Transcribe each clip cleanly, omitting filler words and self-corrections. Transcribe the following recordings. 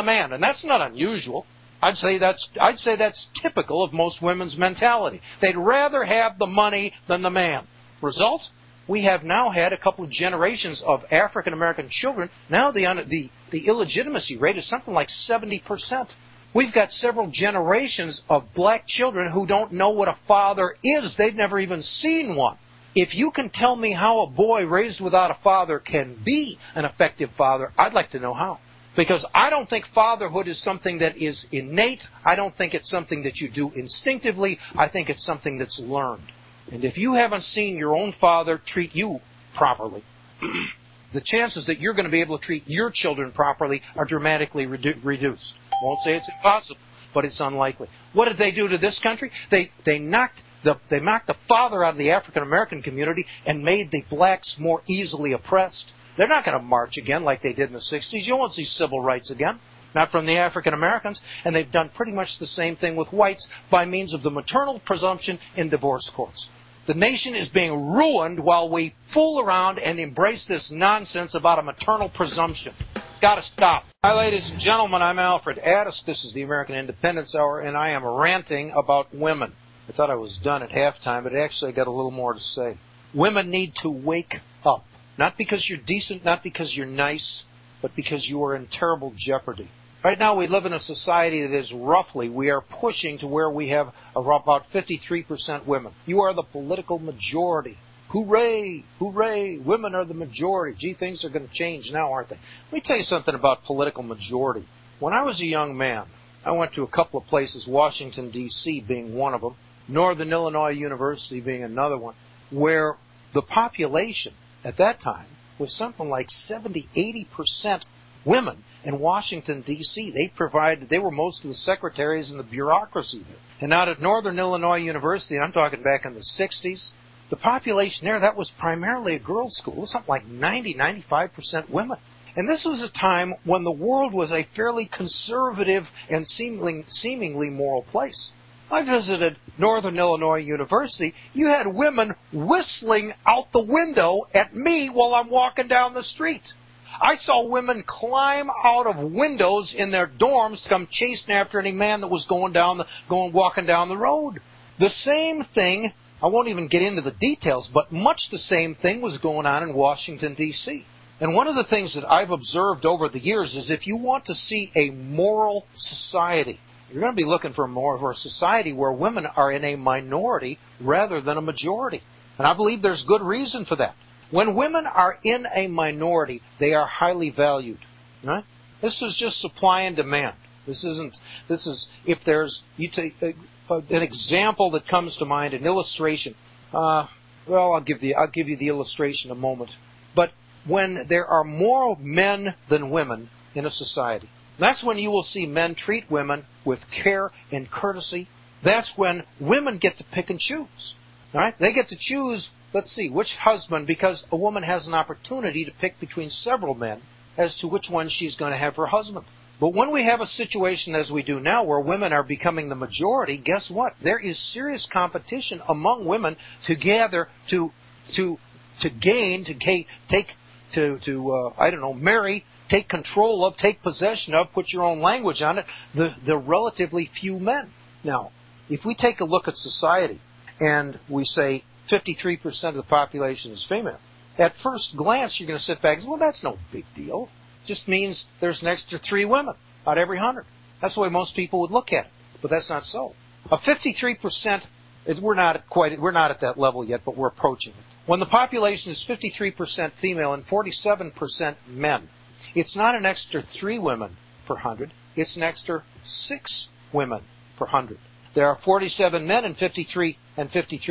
a man, and that's not unusual. I'd say that's typical of most women's mentality. They'd rather have the money than the man. Result? We have now had a couple of generations of African American children. Now the illegitimacy rate is something like 70%. We've got several generations of black children who don't know what a father is. They've never even seen one. If you can tell me how a boy raised without a father can be an effective father, I'd like to know how. Because I don't think fatherhood is something that is innate. I don't think it's something that you do instinctively. I think it's something that's learned. And if you haven't seen your own father treat you properly, the chances that you're going to be able to treat your children properly are dramatically reduced. I won't say it's impossible, but it's unlikely. What did they do to this country? They knocked the father out of the African American community and made the blacks more easily oppressed. They're not going to march again like they did in the 60s. You won't see civil rights again, not from the African Americans. And they've done pretty much the same thing with whites by means of the maternal presumption in divorce courts. The nation is being ruined while we fool around and embrace this nonsense about a maternal presumption. It's got to stop. Hi, ladies and gentlemen. I'm Alfred Adask. This is the American Independence Hour, and I am ranting about women. I thought I was done at halftime, but actually I got a little more to say. Women need to wake up. Not because you're decent, not because you're nice, but because you are in terrible jeopardy. Right now we live in a society that is roughly, we are pushing to where we have about 53% women. You are the political majority. Hooray, hooray, women are the majority. Gee, things are going to change now, aren't they? Let me tell you something about political majority. When I was a young man, I went to a couple of places, Washington, D.C. being one of them, Northern Illinois University being another one, where the population at that time was something like 70-80% women in Washington, D.C. They were most of the secretaries and the bureaucracy there. And out at Northern Illinois University, and I'm talking back in the 60s, the population there, that was primarily a girls' school. It was something like 90-95% women. And this was a time when the world was a fairly conservative and seemingly moral place. I visited Northern Illinois University. You had women whistling out the window at me while I'm walking down the street. I saw women climb out of windows in their dorms to come chasing after any man that was walking down the road. The same thing, I won't even get into the details, but much the same thing was going on in Washington, D.C. And one of the things that I've observed over the years is if you want to see a moral society, you're going to be looking for more of a society where women are in a minority rather than a majority. And I believe there's good reason for that. When women are in a minority, they are highly valued. Right? This is just supply and demand. You take an example that comes to mind, an illustration. I'll give you the illustration in a moment. But when there are more men than women in a society, that's when you will see men treat women with care and courtesy. That's when women get to pick and choose. All right? They get to choose, let's see, which husband, because a woman has an opportunity to pick between several men as to which one she's going to have her husband. But when we have a situation as we do now where women are becoming the majority, guess what? There is serious competition among women to gather, to gain, marry, take control of, take possession of, put your own language on it, the relatively few men. Now, if we take a look at society and we say 53% of the population is female, at first glance you're going to sit back and say, well, that's no big deal. It just means there's an extra 3 women out of every 100. That's the way most people would look at it. But that's not so. A 53%, we're not at that level yet, but we're approaching it. When the population is 53% female and 47% men, it's not an extra 3 women per 100. It's an extra 6 women per 100. There are 47 men and 53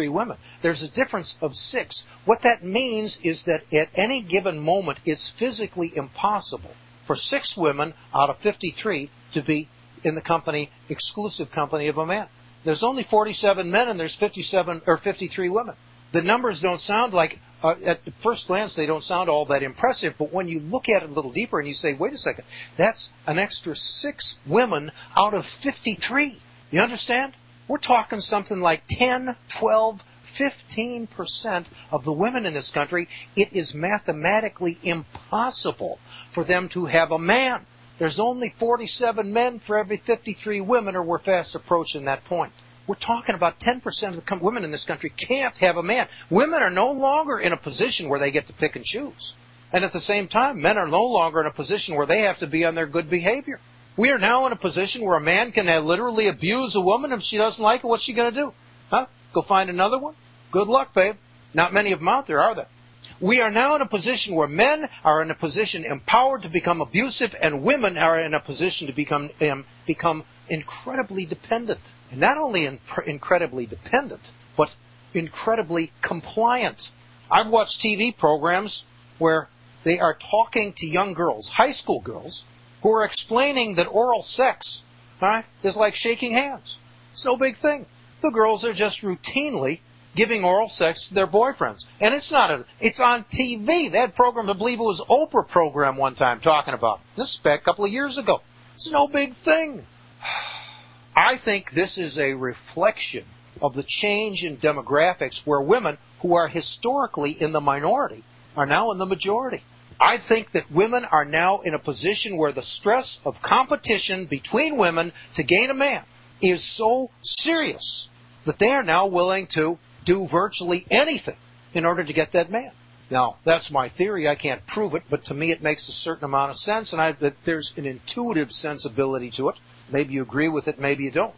women. There's a difference of 6. What that means is that at any given moment, it's physically impossible for 6 women out of 53 to be in the exclusive company of a man. There's only 47 men and there's 53 women. The numbers don't sound like, at first glance, they don't sound all that impressive, but when you look at it a little deeper and you say, wait a second, that's an extra 6 women out of 53. You understand? We're talking something like 10, 12, 15% of the women in this country. It is mathematically impossible for them to have a man. There's only 47 men for every 53 women, or we're fast approaching that point. We're talking about 10% of the women in this country can't have a man. Women are no longer in a position where they get to pick and choose. And at the same time, men are no longer in a position where they have to be on their good behavior. We are now in a position where a man can literally abuse a woman. If she doesn't like it, what's she going to do? Huh? Go find another one? Good luck, babe. Not many of them out there, are there? We are now in a position where men are in a position empowered to become abusive, and women are in a position to become incredibly dependent. And not only incredibly dependent, but incredibly compliant. I've watched TV programs where they are talking to young girls, high school girls, who are explaining that oral sex is like shaking hands. It's no big thing. The girls are just routinely giving oral sex to their boyfriends. And it's on TV. That program, I believe it was Oprah program one time talking about it. This is back a couple of years ago. It's no big thing. I think this is a reflection of the change in demographics where women who are historically in the minority are now in the majority. I think that women are now in a position where the stress of competition between women to gain a man is so serious that they are now willing to do virtually anything in order to get that man. Now, that's my theory. I can't prove it, but to me it makes a certain amount of sense, and that there's an intuitive sensibility to it. Maybe you agree with it, maybe you don't.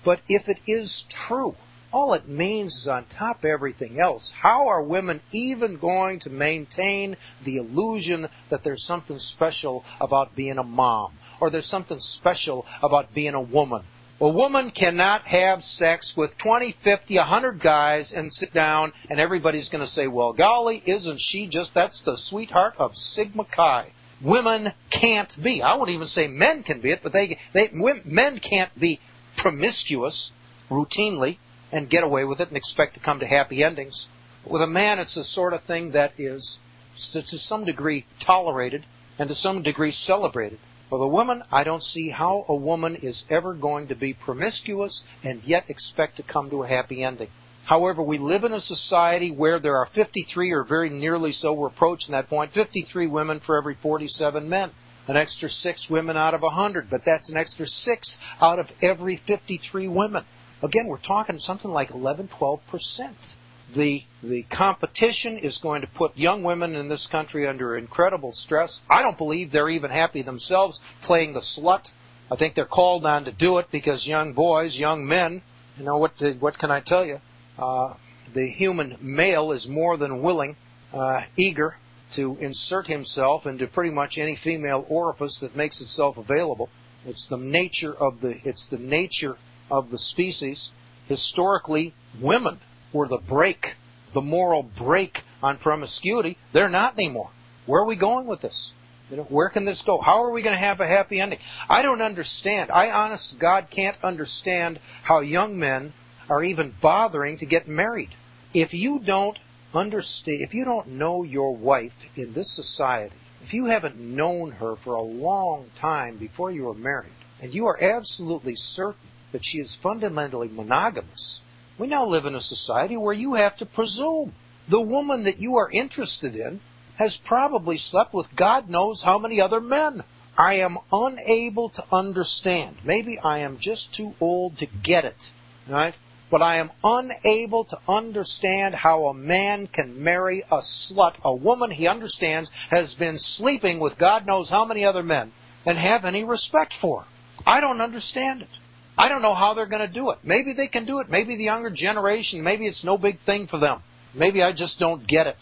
But if it is true, all it means is on top of everything else, how are women even going to maintain the illusion that there's something special about being a mom, or there's something special about being a woman? A woman cannot have sex with 20, 50, 100 guys and sit down and everybody's going to say, well, golly, isn't she just, that's the sweetheart of Sigma Chi. Women can't be. I won't even say men can be it, but men can't be promiscuous routinely and get away with it and expect to come to happy endings. With a man, it's the sort of thing that is to some degree tolerated and to some degree celebrated. For the woman, I don't see how a woman is ever going to be promiscuous and yet expect to come to a happy ending. However, we live in a society where there are 53, or very nearly so, we're approaching that point, 53 women for every 47 men. An extra 6 women out of 100, but that's an extra 6 out of every 53 women. Again, we're talking something like 11, 12%. The competition is going to put young women in this country under incredible stress. I don't believe they're even happy themselves playing the slut. I think they're called on to do it because young boys, young men, what can I tell you? The human male is more than willing, eager to insert himself into pretty much any female orifice that makes itself available. It's the nature of the species. Historically, women were the moral break on promiscuity. They're not anymore. Where are we going with this? Where can this go? How are we going to have a happy ending? I don't understand. I, honest to God, can't understand how young men are even bothering to get married. If you don't understand, if you don't know your wife in this society, if you haven't known her for a long time before you were married, and you are absolutely certain that she is fundamentally monogamous, we now live in a society where you have to presume the woman that you are interested in has probably slept with God knows how many other men. I am unable to understand. Maybe I am just too old to get it, right? But I am unable to understand how a man can marry a slut, a woman he understands has been sleeping with God knows how many other men, and have any respect for her. I don't understand it. I don't know how they're going to do it. Maybe they can do it. Maybe the younger generation, maybe it's no big thing for them. Maybe I just don't get it.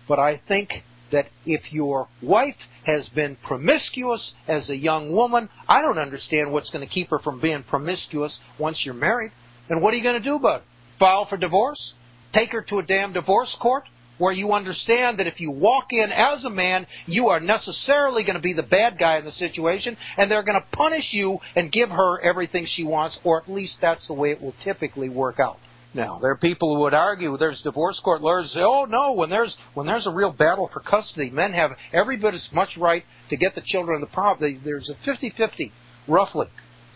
But I think that if your wife has been promiscuous as a young woman, I don't understand what's going to keep her from being promiscuous once you're married. And what are you going to do about it? File for divorce? Take her to a damn divorce court? Where you understand that if you walk in as a man, you are necessarily going to be the bad guy in the situation, and they're going to punish you and give her everything she wants, or at least that's the way it will typically work out. Now, there are people who would argue, there's divorce court lawyers who say, oh no, when there's a real battle for custody, men have every bit as much right to get the children. There's a 50-50, roughly,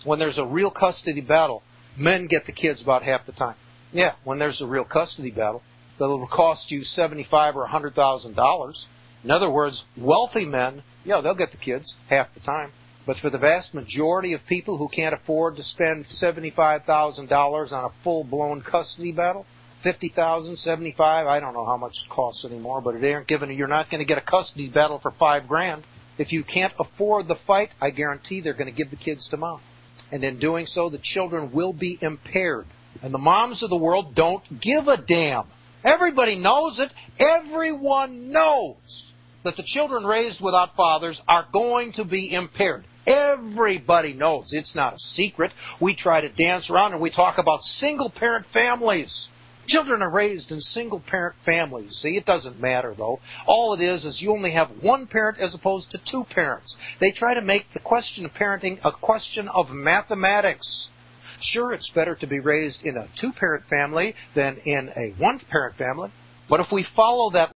when there's a real custody battle. Men get the kids about half the time. Yeah, when there's a real custody battle, that'll cost you $75,000 or $100,000. In other words, wealthy men, yeah, they'll get the kids half the time. But for the vast majority of people who can't afford to spend $75,000 on a full-blown custody battle, $50,000, $75,000, I don't know how much it costs anymore, but you're not going to get a custody battle for $5,000. If you can't afford the fight, I guarantee they're going to give the kids to mom. And in doing so, the children will be impaired. And the moms of the world don't give a damn. Everybody knows it. Everyone knows that the children raised without fathers are going to be impaired. Everybody knows. It's not a secret. We try to dance around and we talk about single-parent families. Children are raised in single-parent families. See, it doesn't matter, though. All it is you only have one parent as opposed to two parents. They try to make the question of parenting a question of mathematics. Sure, it's better to be raised in a two-parent family than in a one-parent family. But if we follow that